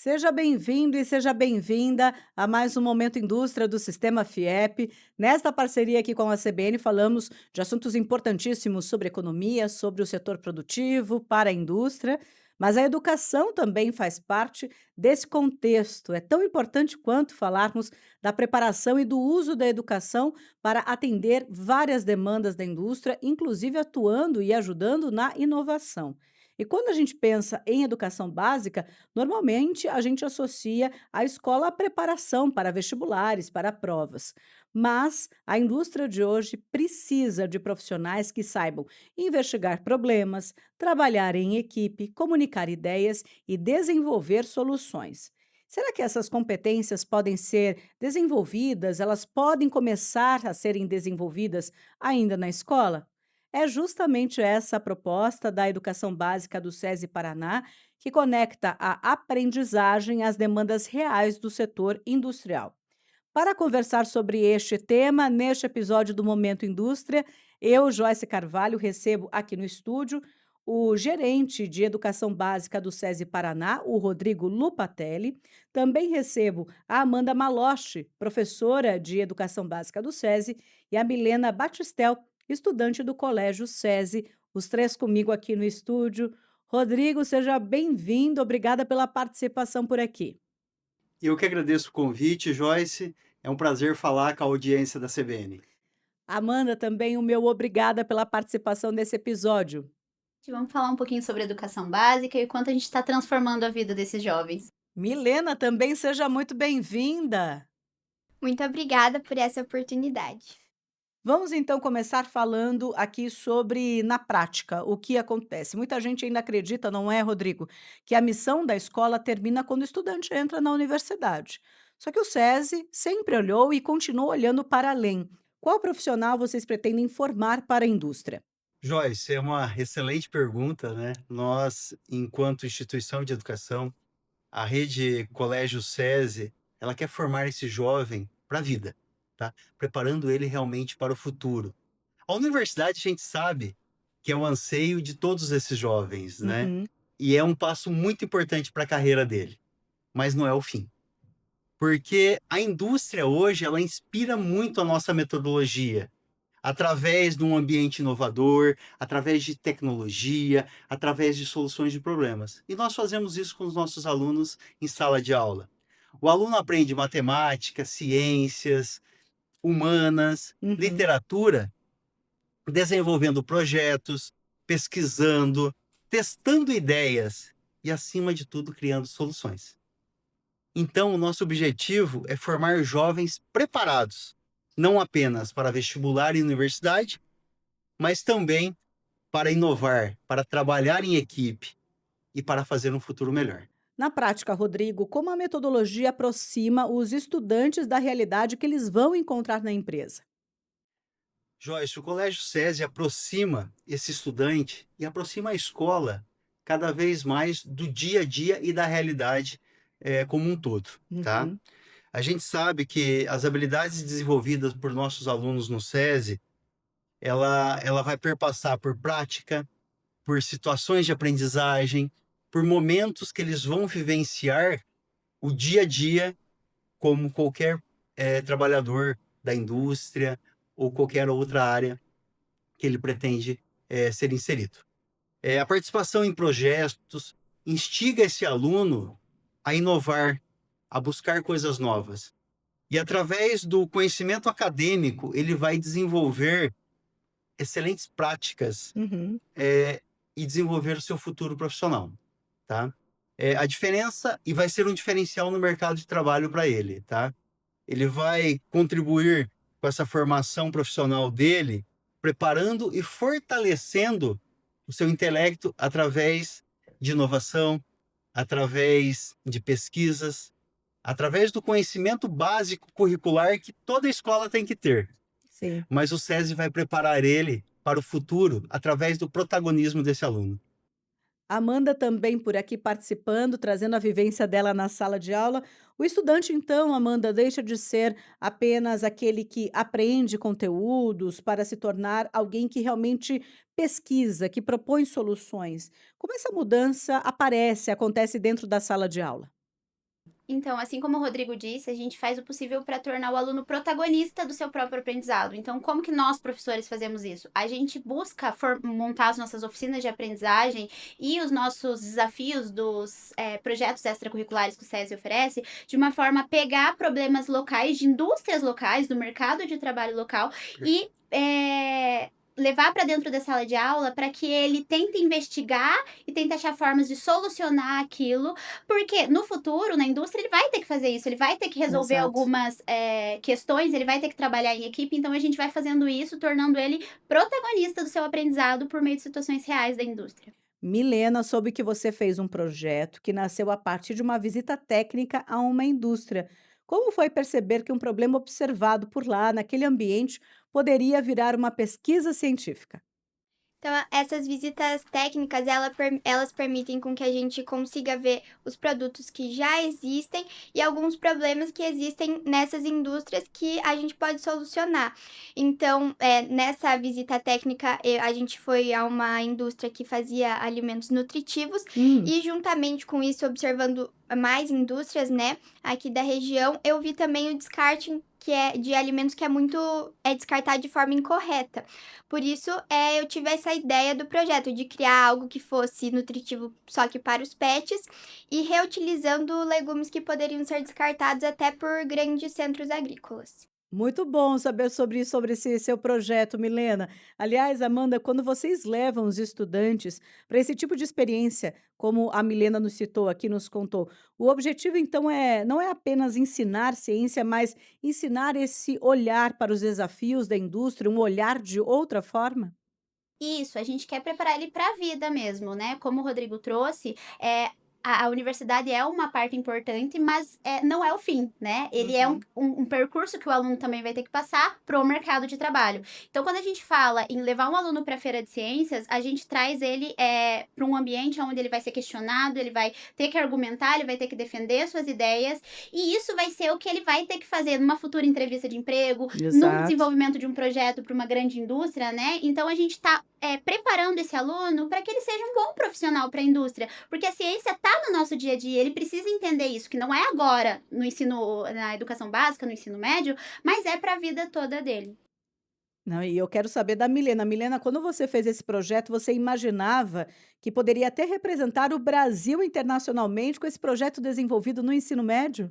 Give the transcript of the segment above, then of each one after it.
Seja bem-vindo e seja bem-vinda a mais um Momento Indústria do Sistema FIEP. Nesta parceria aqui com a CBN, falamos de assuntos importantíssimos sobre economia, sobre o setor produtivo, para a indústria, mas a educação também faz parte desse contexto. É tão importante quanto falarmos da preparação e do uso da educação para atender várias demandas da indústria, inclusive atuando e ajudando na inovação. E quando a gente pensa em educação básica, normalmente, a gente associa a escola à preparação para vestibulares, para provas. Mas a indústria de hoje precisa de profissionais que saibam investigar problemas, trabalhar em equipe, comunicar ideias e desenvolver soluções. Será que essas competências podem ser desenvolvidas? Elas podem começar a serem desenvolvidas ainda na escola? É justamente essa a proposta da educação básica do SESI Paraná, que conecta a aprendizagem às demandas reais do setor industrial. Para conversar sobre este tema, neste episódio do Momento Indústria, eu, Joyce Carvalho, recebo aqui no estúdio o gerente de educação básica do SESI Paraná, o Rodrigo Lupatelli. Também recebo a Amanda Maloche, professora de educação básica do SESI, e a Milena Batistel, estudante do Colégio SESI, os três comigo aqui no estúdio. Rodrigo, seja bem-vindo, obrigada pela participação por aqui. Eu que agradeço o convite, Joyce. É um prazer falar com a audiência da CBN. Amanda, também o meu obrigada pela participação nesse episódio. Vamos falar um pouquinho sobre educação básica e o quanto a gente está transformando a vida desses jovens. Milena, também seja muito bem-vinda. Muito obrigada por essa oportunidade. Vamos então começar falando aqui sobre, na prática, o que acontece. Muita gente ainda acredita, não é, Rodrigo, que a missão da escola termina quando o estudante entra na universidade. Só que o SESI sempre olhou e continua olhando para além. Qual profissional vocês pretendem formar para a indústria? Joyce, é uma excelente pergunta, né? Nós, enquanto instituição de educação, a rede Colégio SESI, ela quer formar esse jovem para a vida, tá? Preparando ele realmente para o futuro. A universidade, a gente sabe que é o anseio de todos esses jovens, né? Uhum. E é um passo muito importante para a carreira dele, mas não é o fim. Porque a indústria hoje, ela inspira muito a nossa metodologia, através de um ambiente inovador, através de tecnologia, através de soluções de problemas. E nós fazemos isso com os nossos alunos em sala de aula. O aluno aprende matemática, ciências, humanas, Uhum. literatura, desenvolvendo projetos, pesquisando, testando ideias e, acima de tudo, criando soluções. Então, o nosso objetivo é formar jovens preparados, não apenas para vestibular e universidade, mas também para inovar, para trabalhar em equipe e para fazer um futuro melhor. Na prática, Rodrigo, como a metodologia aproxima os estudantes da realidade que eles vão encontrar na empresa? Joyce, o Colégio SESI aproxima esse estudante e aproxima a escola cada vez mais do dia a dia e da realidade como um todo, tá? Uhum. A gente sabe que as habilidades desenvolvidas por nossos alunos no SESI, ela vai perpassar por prática, por situações de aprendizagem, por momentos que eles vão vivenciar o dia a dia como qualquer trabalhador da indústria ou qualquer outra área que ele pretende ser inserido. A participação em projetos instiga esse aluno a inovar, a buscar coisas novas. E através do conhecimento acadêmico, ele vai desenvolver excelentes práticas Uhum. e desenvolver o seu futuro profissional, tá? A diferença, e vai ser um diferencial no mercado de trabalho para ele, tá? Ele vai contribuir com essa formação profissional dele, preparando e fortalecendo o seu intelecto através de inovação, através de pesquisas, através do conhecimento básico curricular que toda escola tem que ter. Sim. Mas o SESI vai preparar ele para o futuro através do protagonismo desse aluno. Amanda também por aqui participando, trazendo a vivência dela na sala de aula. O estudante, então, Amanda, deixa de ser apenas aquele que aprende conteúdos para se tornar alguém que realmente pesquisa, que propõe soluções. Como essa mudança aparece, acontece dentro da sala de aula? Então, assim como o Rodrigo disse, a gente faz o possível para tornar o aluno protagonista do seu próprio aprendizado. Então, como que nós, professores, fazemos isso? A gente busca montar as nossas oficinas de aprendizagem e os nossos desafios dos projetos extracurriculares que o SESI oferece, de uma forma a pegar problemas locais, de indústrias locais, do mercado de trabalho local e levar para dentro da sala de aula para que ele tente investigar e tente achar formas de solucionar aquilo, porque no futuro, na indústria, ele vai ter que fazer isso, ele vai ter que resolver Exato. algumas questões, ele vai ter que trabalhar em equipe, então a gente vai fazendo isso, tornando ele protagonista do seu aprendizado por meio de situações reais da indústria. Milena, soube que você fez um projeto que nasceu a partir de uma visita técnica a uma indústria. Como foi perceber que um problema observado por lá, naquele ambiente, poderia virar uma pesquisa científica? Então, essas visitas técnicas, elas permitem com que a gente consiga ver os produtos que já existem e alguns problemas que existem nessas indústrias que a gente pode solucionar. Então, nessa visita técnica, a gente foi a uma indústria que fazia alimentos nutritivos Hum. e, juntamente com isso, observando mais indústrias, né, aqui da região, eu vi também o descarte que é de alimentos que é descartado de forma incorreta. Por isso, eu tive essa ideia do projeto de criar algo que fosse nutritivo só que para os pets e reutilizando legumes que poderiam ser descartados até por grandes centros agrícolas. Muito bom saber sobre esse seu projeto, Milena. Aliás, Amanda, quando vocês levam os estudantes para esse tipo de experiência, como a Milena nos citou aqui, nos contou, o objetivo então não é apenas ensinar ciência, mas ensinar esse olhar para os desafios da indústria, um olhar de outra forma? Isso, a gente quer preparar ele para a vida mesmo, né? Como o Rodrigo trouxe, a universidade é uma parte importante, mas não é o fim, né? Ele é Uhum. um percurso que o aluno também vai ter que passar para o mercado de trabalho. Então, quando a gente fala em levar um aluno para a feira de ciências, a gente traz ele para um ambiente onde ele vai ser questionado, ele vai ter que argumentar, ele vai ter que defender suas ideias, e isso vai ser o que ele vai ter que fazer numa futura entrevista de emprego, no Exato. desenvolvimento de um projeto para uma grande indústria, né? Então a gente está preparando esse aluno para que ele seja um bom profissional para a indústria, porque a ciência está no nosso dia a dia, ele precisa entender isso, que não é agora no ensino, na educação básica, no ensino médio, mas é para a vida toda dele. Não, e eu quero saber da Milena. Milena, quando você fez esse projeto, você imaginava que poderia até representar o Brasil internacionalmente com esse projeto desenvolvido no ensino médio?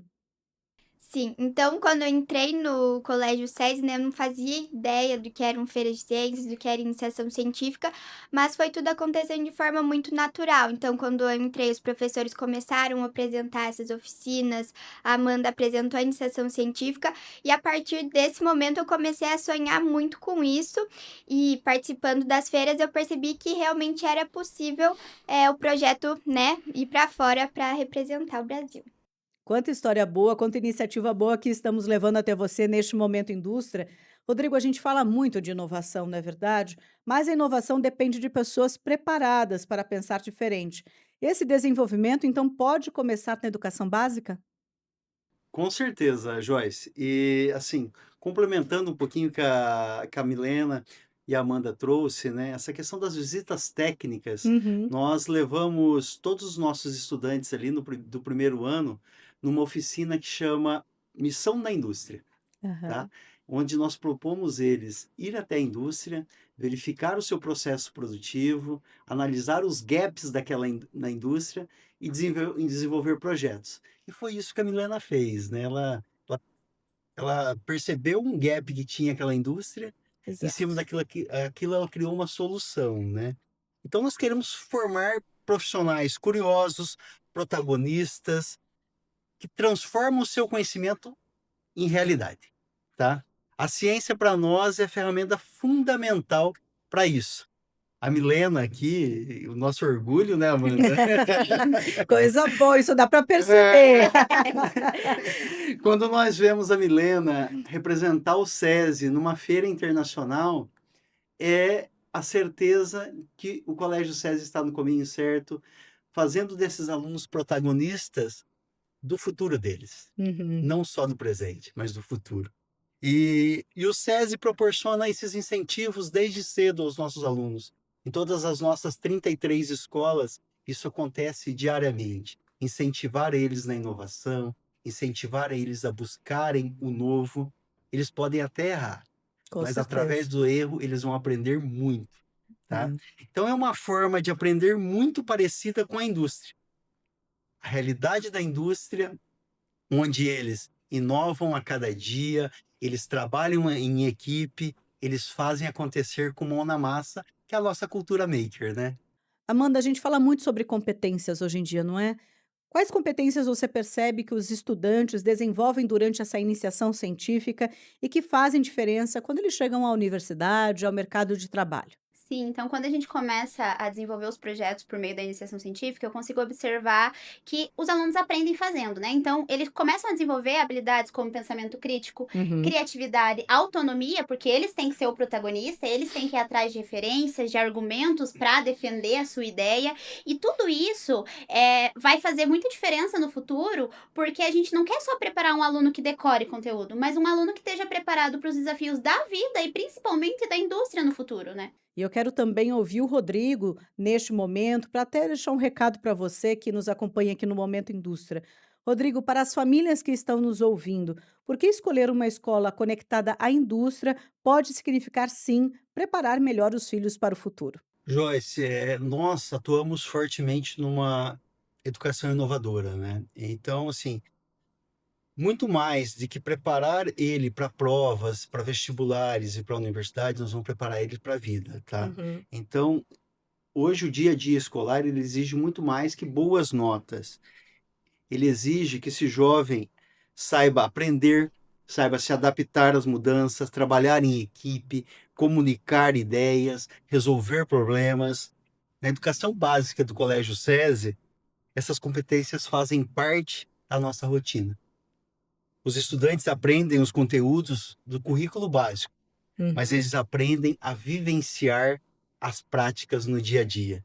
Sim, então quando eu entrei no colégio SESI, né, eu não fazia ideia do que era um feira de ciências, do que era iniciação científica, mas foi tudo acontecendo de forma muito natural. Então, quando eu entrei, os professores começaram a apresentar essas oficinas, a Amanda apresentou a iniciação científica, e a partir desse momento eu comecei a sonhar muito com isso, e participando das feiras eu percebi que realmente era possível o projeto, né, ir para fora para representar o Brasil. Quanta história boa, quanta iniciativa boa que estamos levando até você neste momento indústria. Rodrigo, a gente fala muito de inovação, não é verdade? Mas a inovação depende de pessoas preparadas para pensar diferente. Esse desenvolvimento, então, pode começar na educação básica? Com certeza, Joyce. E, assim, complementando um pouquinho que a Milena e a Amanda trouxe, né, essa questão das visitas técnicas, Uhum. nós levamos todos os nossos estudantes ali do primeiro ano numa oficina que chama Missão na Indústria, tá? Aham. Onde nós propomos eles ir até a indústria, verificar o seu processo produtivo, analisar os gaps na indústria e desenvolver projetos. E foi isso que a Milena fez, né? Ela percebeu um gap que tinha aquela indústria, em cima Exato. daquilo ela criou uma solução, né? Então nós queremos formar profissionais curiosos, protagonistas, que transformam o seu conhecimento em realidade, tá? A ciência para nós é a ferramenta fundamental para isso. A Milena aqui, o nosso orgulho, né, Amanda? Coisa boa, isso dá para perceber. É. Quando nós vemos a Milena representar o SESI numa feira internacional, é a certeza que o Colégio SESI está no caminho certo, fazendo desses alunos protagonistas do futuro deles, Uhum. não só do presente, mas do futuro. E o SESI proporciona esses incentivos desde cedo aos nossos alunos. Em todas as nossas 33 escolas, isso acontece diariamente. Incentivar eles na inovação, incentivar eles a buscarem o novo. Eles podem até errar, Com mas através certeza. do erro eles vão aprender muito, tá? É. Então é uma forma de aprender muito parecida com a indústria. A realidade da indústria, onde eles inovam a cada dia, eles trabalham em equipe, eles fazem acontecer com mão na massa, que é a nossa cultura maker, né? Amanda, a gente fala muito sobre competências hoje em dia, não é? Quais competências você percebe que os estudantes desenvolvem durante essa iniciação científica e que fazem diferença quando eles chegam à universidade, ao mercado de trabalho? Sim, então quando a gente começa a desenvolver os projetos por meio da iniciação científica, eu consigo observar que os alunos aprendem fazendo, né? Então, eles começam a desenvolver habilidades como pensamento crítico, Uhum. criatividade, autonomia, porque eles têm que ser o protagonista, eles têm que ir atrás de referências, de argumentos para defender a sua ideia, e tudo isso vai fazer muita diferença no futuro, porque a gente não quer só preparar um aluno que decore conteúdo, mas um aluno que esteja preparado para os desafios da vida e principalmente da indústria no futuro, né? E eu quero também ouvir o Rodrigo neste momento, para até deixar um recado para você que nos acompanha aqui no Momento Indústria. Rodrigo, para as famílias que estão nos ouvindo, por que escolher uma escola conectada à indústria pode significar, sim, preparar melhor os filhos para o futuro? Joyce, nós atuamos fortemente numa educação inovadora, né? Então, assim, muito mais de que preparar ele para provas, para vestibulares e para a universidade, nós vamos preparar ele para a vida, tá? Uhum. Então, hoje o dia a dia escolar ele exige muito mais que boas notas. Ele exige que esse jovem saiba aprender, saiba se adaptar às mudanças, trabalhar em equipe, comunicar ideias, resolver problemas. Na educação básica do Colégio SESI, essas competências fazem parte da nossa rotina. Os estudantes aprendem os conteúdos do currículo básico, mas Uhum. eles aprendem a vivenciar as práticas no dia a dia,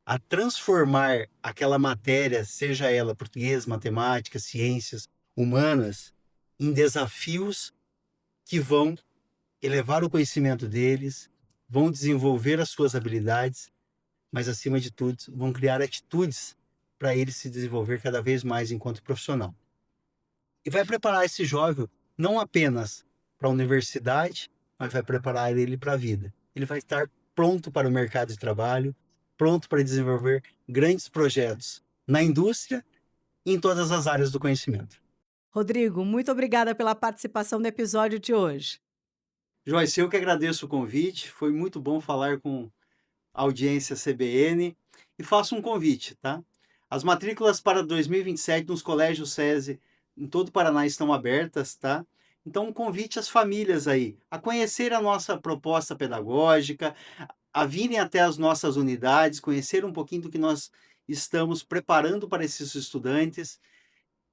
a transformar aquela matéria, seja ela português, matemática, ciências, humanas, em desafios que vão elevar o conhecimento deles, vão desenvolver as suas habilidades, mas acima de tudo, vão criar atitudes para ele se desenvolver cada vez mais enquanto profissional. E vai preparar esse jovem não apenas para a universidade, mas vai preparar ele para a vida. Ele vai estar pronto para o mercado de trabalho, pronto para desenvolver grandes projetos na indústria e em todas as áreas do conhecimento. Rodrigo, muito obrigada pela participação no episódio de hoje. Joyce, eu que agradeço o convite, foi muito bom falar com a audiência CBN e faço um convite, tá? As matrículas para 2027 nos colégios SESI em todo o Paraná estão abertas, tá? Então, um convite às famílias aí a conhecer a nossa proposta pedagógica, a virem até as nossas unidades, conhecer um pouquinho do que nós estamos preparando para esses estudantes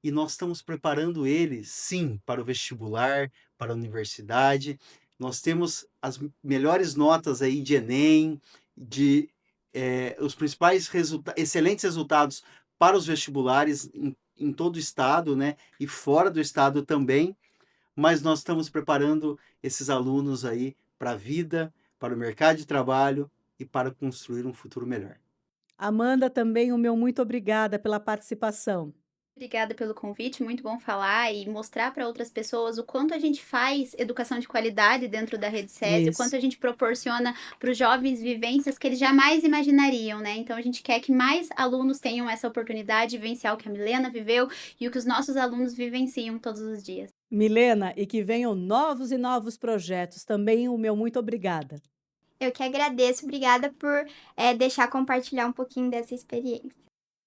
e nós estamos preparando eles, sim, para o vestibular, para a universidade. Nós temos as melhores notas aí de Enem, de os principais excelentes resultados para os vestibulares em todo o estado, né? E fora do estado também. Mas nós estamos preparando esses alunos aí para a vida, para o mercado de trabalho e para construir um futuro melhor. Amanda, também o meu muito obrigada pela participação. Obrigada pelo convite, muito bom falar e mostrar para outras pessoas o quanto a gente faz educação de qualidade dentro da Rede SESI, o quanto Isso. a gente proporciona para os jovens vivências que eles jamais imaginariam, né? Então a gente quer que mais alunos tenham essa oportunidade de vivenciar o que a Milena viveu e o que os nossos alunos vivenciam todos os dias. Milena, e que venham novos e novos projetos. Também o meu muito obrigada. Eu que agradeço, obrigada por deixar compartilhar um pouquinho dessa experiência.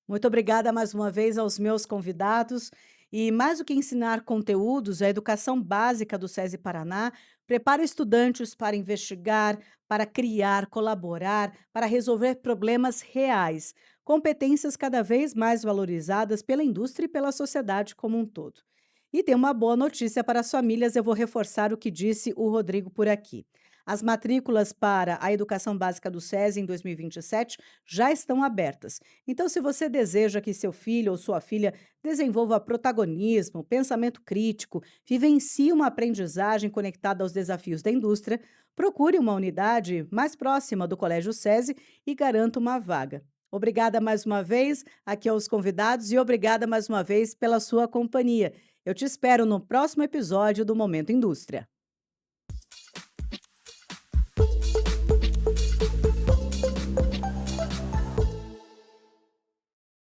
Muito obrigada mais uma vez aos meus convidados. E mais do que ensinar conteúdos, a educação básica do SESI Paraná prepara estudantes para investigar, para criar, colaborar, para resolver problemas reais, competências cada vez mais valorizadas pela indústria e pela sociedade como um todo. E tem uma boa notícia para as famílias, eu vou reforçar o que disse o Rodrigo por aqui. As matrículas para a educação básica do SESI em 2027 já estão abertas. Então, se você deseja que seu filho ou sua filha desenvolva protagonismo, pensamento crítico, vivencie uma aprendizagem conectada aos desafios da indústria, procure uma unidade mais próxima do Colégio SESI e garanta uma vaga. Obrigada mais uma vez aqui aos convidados e obrigada mais uma vez pela sua companhia. Eu te espero no próximo episódio do Momento Indústria.